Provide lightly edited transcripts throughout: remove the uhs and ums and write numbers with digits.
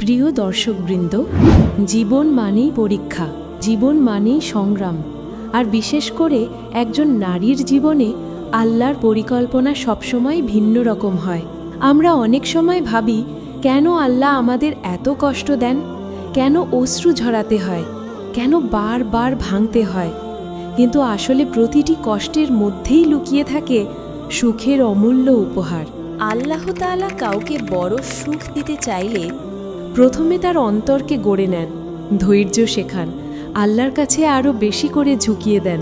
প্রিয় দর্শকবৃন্দ, জীবন মানেই পরীক্ষা, জীবন মানেই সংগ্রাম। আর বিশেষ করে একজন নারীর জীবনে আল্লাহর পরিকল্পনা সবসময় ভিন্ন রকম হয়। আমরা অনেক সময় ভাবি, কেন আল্লাহ আমাদের এত কষ্ট দেন, কেন অশ্রু ঝরাতে হয়, কেন বারবার ভাঙতে হয়। কিন্তু আসলে প্রতিটি কষ্টের মধ্যেই লুকিয়ে থাকে সুখের অমূল্য উপহার। আল্লাহ তাআলা কাউকে বড় সুখ দিতে চাইলে প্রথমে তার অন্তরকে গড়ে নেন, ধৈর্য শেখান, আল্লাহর কাছে আরও বেশি করে ঝুঁকিয়ে দেন।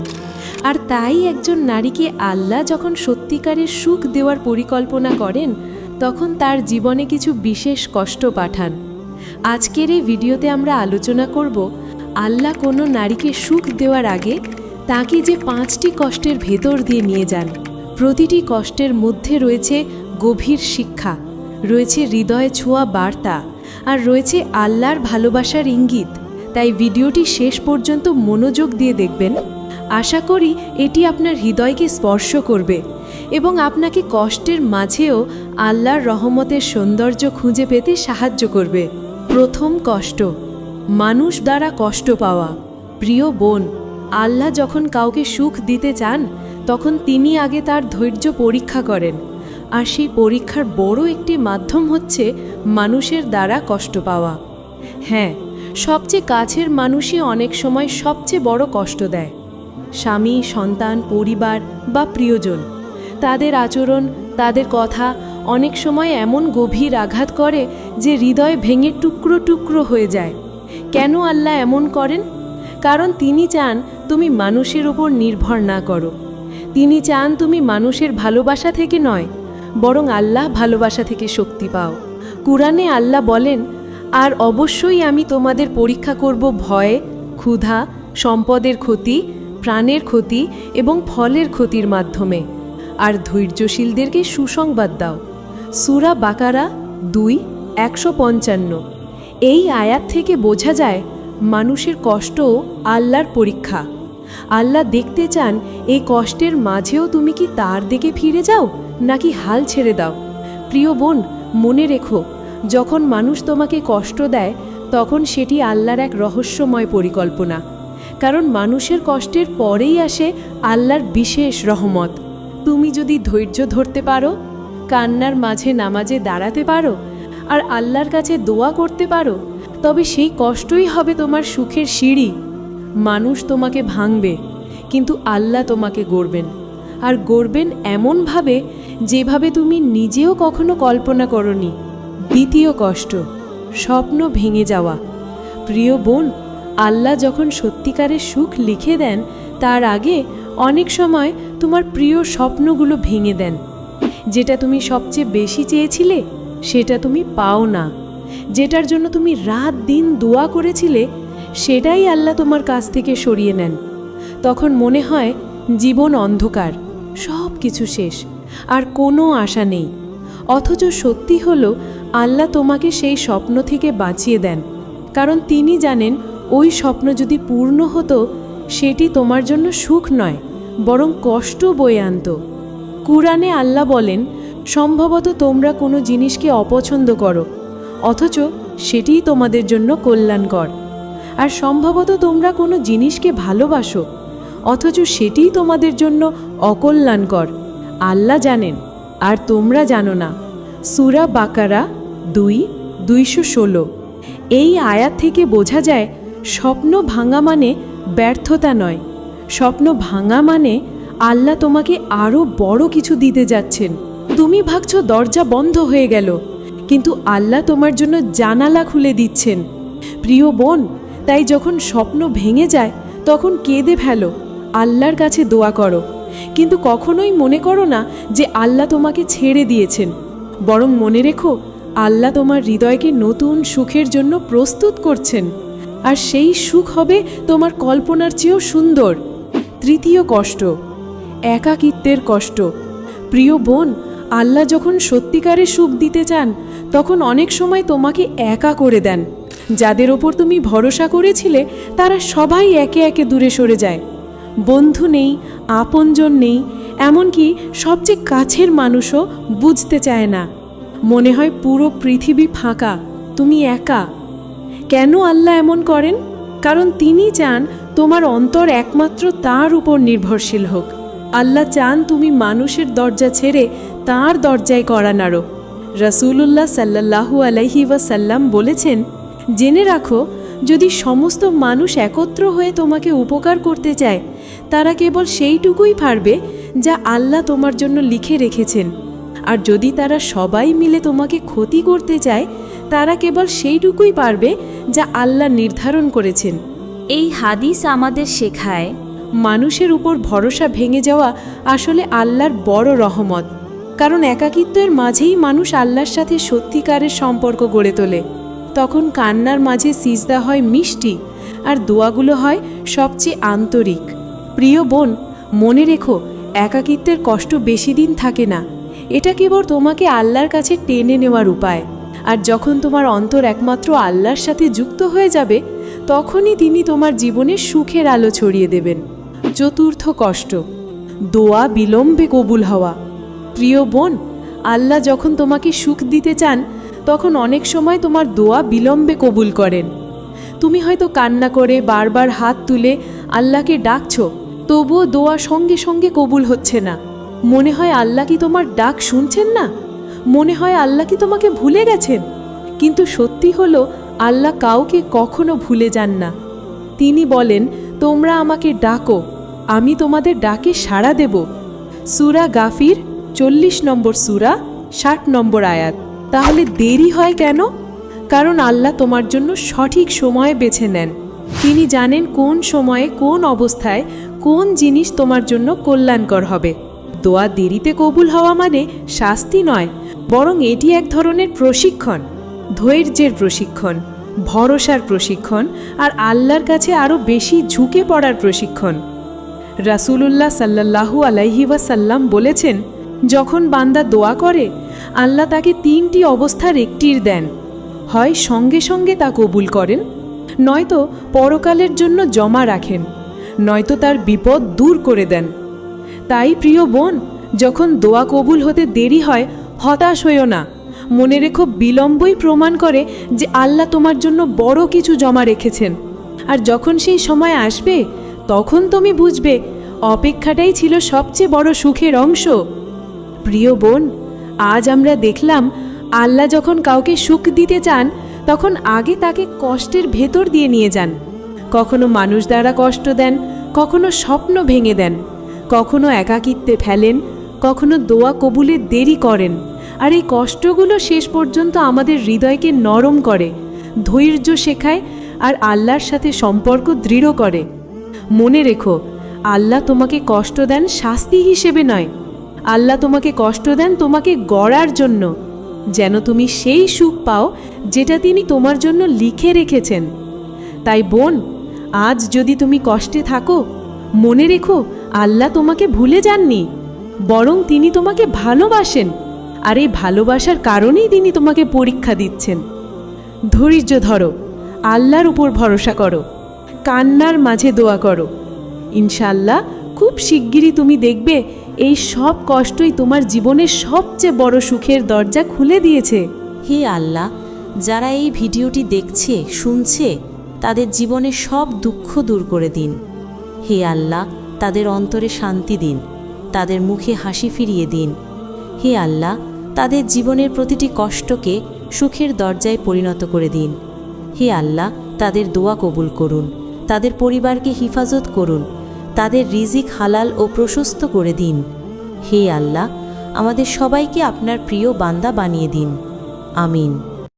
আর তাই একজন নারীকে আল্লাহ যখন সত্যিকারের সুখ দেওয়ার পরিকল্পনা করেন, তখন তার জীবনে কিছু বিশেষ কষ্ট পাঠান। আজকের এই ভিডিওতে আমরা আলোচনা করব আল্লাহ কোনো নারীকে সুখ দেওয়ার আগে তাকে যে 5টি কষ্টের ভেতর দিয়ে নিয়ে যান। প্রতিটি কষ্টের মধ্যে রয়েছে গভীর শিক্ষা, রয়েছে হৃদয়ে ছোঁয়া বার্তা, আর রয়েছে আল্লাহর ভালোবাসার ইঙ্গিত। তাই ভিডিওটি শেষ পর্যন্ত মনোযোগ দিয়ে দেখবেন। আশা করি এটি আপনার হৃদয়কে স্পর্শ করবে এবং আপনাকে কষ্টের মাঝেও আল্লাহর রহমতের সৌন্দর্য খুঁজে পেতে সাহায্য করবে। প্রথম কষ্ট, মানুষ দ্বারা কষ্ট পাওয়া। প্রিয় বোন, আল্লাহ যখন কাউকে সুখ দিতে চান, তখন তিনি আগে তার ধৈর্য পরীক্ষা করেন। আর সেই পরীক্ষার বড় একটি মাধ্যম হচ্ছে মানুষের দ্বারা কষ্ট পাওয়া। হ্যাঁ, সবচেয়ে কাছের মানুষই অনেক সময় সবচেয়ে বড় কষ্ট দেয়। স্বামী, সন্তান, পরিবার বা প্রিয়জন, তাদের আচরণ, তাদের কথা অনেক সময় এমন গভীর আঘাত করে যে হৃদয় ভেঙে টুকরো টুকরো হয়ে যায়। কেন আল্লাহ এমন করেন? কারণ তিনি চান তুমি মানুষের উপর নির্ভর না করো। তিনি চান তুমি মানুষের ভালোবাসা থেকে নয়, বরং আল্লাহ ভালোবাসা থেকে শক্তি পাও। কুরআনে আল্লাহ বলেন, আর অবশ্যই আমি তোমাদের পরীক্ষা করব ভয়, ক্ষুধা, সম্পদের ক্ষতি, প্রাণের ক্ষতি এবং ফলের ক্ষতির মাধ্যমে। আর ধৈর্যশীলদেরকে সুসংবাদ দাও। সূরা বাকারা 2:155। এই আয়াত থেকে বোঝা যায় মানুষের কষ্টও আল্লাহর পরীক্ষা। আল্লাহ দেখতে চান এই কষ্টের মাঝেও তুমি কি তার দিকে ফিরে যাও নাকি হাল ছেড়ে দাও। প্রিয় বোন, মনে রেখো, যখন মানুষ তোমাকে কষ্ট দেয়, তখন সেটি আল্লাহর এক রহস্যময় পরিকল্পনা। কারণ মানুষের কষ্টের পরেই আসে আল্লাহর বিশেষ রহমত। তুমি যদি ধৈর্য ধরতে পারো, কান্নার মাঝে নামাজে দাঁড়াতে পারো, আর আল্লাহর কাছে দোয়া করতে পারো, তবে সেই কষ্টই হবে তোমার সুখের সিঁড়ি। মানুষ তোমাকে ভাঙবে, কিন্তু আল্লাহ তোমাকে গড়বেন, আর গড়বেন এমনভাবে যেভাবে তুমি নিজেও কখনো কল্পনা করনি। দ্বিতীয় কষ্ট, স্বপ্ন ভেঙে যাওয়া। প্রিয় বোন, আল্লাহ যখন সত্যিকারের সুখ লিখে দেন, তার আগে অনেক সময় তোমার প্রিয় স্বপ্নগুলো ভেঙে দেন। যেটা তুমি সবচেয়ে বেশি চেয়েছিলে, সেটা তুমি পাও না। যেটার জন্য তুমি রাত দিন দোয়া করেছিলে, সেটাই আল্লাহ তোমার কাছ থেকে সরিয়ে নেন। তখন মনে হয় জীবন অন্ধকার, সব কিছু শেষ, আর কোনো আশা নেই। অথচ সত্যি হলো আল্লাহ তোমাকে সেই স্বপ্ন থেকে বাঁচিয়ে দেন। কারণ তিনি জানেন ওই স্বপ্ন যদি পূর্ণ হতো, সেটি তোমার জন্য সুখ নয়, বরং কষ্ট বয়ে আনত। কুরআনে আল্লাহ বলেন, সম্ভবত তোমরা কোনো জিনিসকে অপছন্দ করো, অথচ সেটিই তোমাদের জন্য কল্যাণকর। আর সম্ভবত তোমরা কোনো জিনিসকে ভালোবাসো, অথচ সেটিই তোমাদের জন্য অকল্যাণকর। আল্লাহ জানেন, আর তোমরা জানো না। সূরা বাকারা 2:216। এই আয়াত থেকে বোঝা যায় স্বপ্ন ভাঙা মানে ব্যর্থতা নয়, স্বপ্ন ভাঙা মানে আল্লাহ তোমাকে আরও বড় কিছু দিতে যাচ্ছেন। তুমি ভাবছো দরজা বন্ধ হয়ে গেল, কিন্তু আল্লাহ তোমার জন্য জানালা খুলে দিচ্ছেন। প্রিয় বোন, তাই যখন স্বপ্ন ভেঙে যায়, তখন কেঁদে ফেলো, আল্লাহর কাছে দোয়া করো, কিন্তু কখনোই মনে করো না যে আল্লাহ তোমাকে ছেড়ে দিয়েছেন। বরং মনে রেখো, আল্লাহ তোমার হৃদয়কে নতুন সুখের জন্য প্রস্তুত করছেন, আর সেই সুখ হবে তোমার কল্পনার চেয়েও সুন্দর। তৃতীয় কষ্ট, একাকিত্বের কষ্ট। প্রিয় বোন, আল্লাহ যখন সত্যিকারের সুখ দিতে চান, তখন অনেক সময় তোমাকে একা করে দেন। যাদের ওপর তুমি ভরসা করেছিলে, তারা সবাই একে একে দূরে সরে যায়। বন্ধু নেই, আপনজন নেই, এমনকি সবচেয়ে কাছের মানুষও বুঝতে চায় না। মনে হয় পুরো পৃথিবী ফাঁকা, তুমি একা। কেন আল্লাহ এমন করেন? কারণ তিনি চান তোমার অন্তর একমাত্র তার উপর নির্ভরশীল হোক। আল্লাহ চান তুমি মানুষের দরজা ছেড়ে তার দরজায় কড়া নাড়ো। রাসূলুল্লাহ সাল্লাল্লাহু আলাইহি ওয়াসাল্লাম বলেছেন, জেনে রাখো, যদি সমস্ত মানুষ একত্র হয়ে তোমাকে উপকার করতে চায়, তারা কেবল সেইটুকুই পারবে যা আল্লাহ তোমার জন্য লিখে রেখেছেন। আর যদি তারা সবাই মিলে তোমাকে ক্ষতি করতে চায়, তারা কেবল সেইটুকুই পারবে যা আল্লাহ নির্ধারণ করেছেন। এই হাদিস আমাদের শেখায় মানুষের উপর ভরসা ভেঙে যাওয়া আসলে আল্লাহর বড় রহমত। কারণ একাকিত্বের মাঝেই মানুষ আল্লাহর সাথে সত্যিকারের সম্পর্ক গড়ে তোলে। তখন কান্নার মাঝে সিজদা হয় মিষ্টি, আর দোয়াগুলো হয় সবচেয়ে আন্তরিক। প্রিয় বোন, মনে রেখো, একাকিত্বের কষ্ট বেশি দিন থাকে না। এটা কেবল তোমাকে আল্লাহর কাছে টেনে নেওয়ার উপায়। আর যখন তোমার অন্তর একমাত্র আল্লাহর সাথে যুক্ত হয়ে যাবে, তখনই তিনি তোমার জীবনে সুখের আলো ছড়িয়ে দেবেন। চতুর্থ কষ্ট, দোয়া বিলম্বে কবুল হওয়া। প্রিয় বোন, আল্লাহ যখন তোমাকে সুখ দিতে চান, তখন অনেক সময় তোমার দোয়া বিলম্বে কবুল করেন। তুমি হয়তো কান্না করে বারবার হাত তুলে আল্লাহকে ডাকছো, তবুও দোয়া সঙ্গে সঙ্গে কবুল হচ্ছে না। মনে হয় আল্লাহ কি তোমার ডাক শুনছেন না? মনে হয় আল্লাহ কি তোমাকে ভুলে গেছেন? কিন্তু সত্যি হলো, আল্লাহ কাউকে কখনো ভুলে যান না। তিনি বলেন, তোমরা আমাকে ডাকো, আমি তোমাদের ডাকে সাড়া দেব। সূরা গাফির 40 নম্বর সূরা 60 নম্বর আয়াত। তাহলে দেরি হয় কেন? কারণ আল্লাহ তোমার জন্য সঠিক সময় বেছে নেন। তিনি জানেন কোন সময়ে, কোন অবস্থায়, কোন জিনিস তোমার জন্য কল্যাণকর হবে। দোয়া দেরিতে কবুল হওয়া মানে শাস্তি নয়, বরং এটি এক ধরনের প্রশিক্ষণ। ধৈর্যের প্রশিক্ষণ, ভরসার প্রশিক্ষণ, আর আল্লাহর কাছে আরও বেশি ঝুঁকে পড়ার প্রশিক্ষণ। রাসূলুল্লাহ সাল্লাল্লাহু আলাইহি ওয়াসাল্লাম বলেছেন, যখন বান্দা দোয়া করে, আল্লাহ তাকে 3টি অবস্থার একটির দেন। হয় সঙ্গে সঙ্গে তা কবুল করেন, নয়তো পরকালের জন্য জমা রাখেন, নয়তো তার বিপদ দূর করে দেন। তাই প্রিয় বোন, যখন দোয়া কবুল হতে দেরি হয়, হতাশ হইও না। মনে রেখো, বিলম্বই প্রমাণ করে যে আল্লাহ তোমার জন্য বড় কিছু জমা রেখেছেন। আর যখন সেই সময় আসবে, তখন তুমি বুঝবে অপেক্ষাটাই ছিল সবচেয়ে বড় সুখের অংশ। প্রিয় বোন, আজ আমরা দেখলাম, আল্লাহ যখন কাউকে সুখ দিতে চান, তখন আগে তাকে কষ্টের ভেতর দিয়ে নিয়ে যান। কখনো মানুষ দ্বারা কষ্ট দেন, কখনো স্বপ্ন ভেঙে দেন, কখনো একাকিত্বে ফেলেন, কখনো দোয়া কবুলে দেরি করেন। আর এই কষ্টগুলো শেষ পর্যন্ত আমাদের হৃদয়কে নরম করে, ধৈর্য শেখায়, আর আল্লাহর সাথে সম্পর্ক দৃঢ় করে। মনে রেখো, আল্লাহ তোমাকে কষ্ট দেন শাস্তি হিসেবে নয়। আল্লাহ তোমাকে কষ্ট দেন তোমাকে গড়ার জন্য, যেন তুমি সেই সুখ পাও যেটা তিনি তোমার জন্য লিখে রেখেছেন। তাই বোন, আজ যদি তুমি কষ্টে থাকো, মনে রেখো, আল্লাহ তোমাকে ভুলে যাননি, বরং তিনি তোমাকে ভালোবাসেন। আর এই ভালোবাসার কারণেই তিনি তোমাকে পরীক্ষা দিচ্ছেন। ধৈর্য ধরো, আল্লাহর উপর ভরসা করো, কান্নার মাঝে দোয়া করো। ইনশাআল্লাহ খুব শিগগিরই তুমি দেখবে এই সব কষ্টই তোমার জীবনের সবচেয়ে বড় সুখের দরজা খুলে দিয়েছে। হে আল্লাহ, যারা এই ভিডিওটি দেখছে, শুনছে, তাদের জীবনের সব দুঃখ দূর করে দিন। হে আল্লাহ, তাদের অন্তরে শান্তি দিন, তাদের মুখে হাসি ফিরিয়ে দিন। হে আল্লাহ, তাদের জীবনের প্রতিটি কষ্টকে সুখের দরজায় পরিণত করে দিন। হে আল্লাহ, তাদের দোয়া কবুল করুন, তাদের পরিবারকে হিফাজত করুন, তাদের রিজিক হালাল ও প্রশস্ত করে দিন। হে আল্লাহ, আমাদের সবাইকে আপনার প্রিয় বান্দা বানিয়ে দিন। আমিন।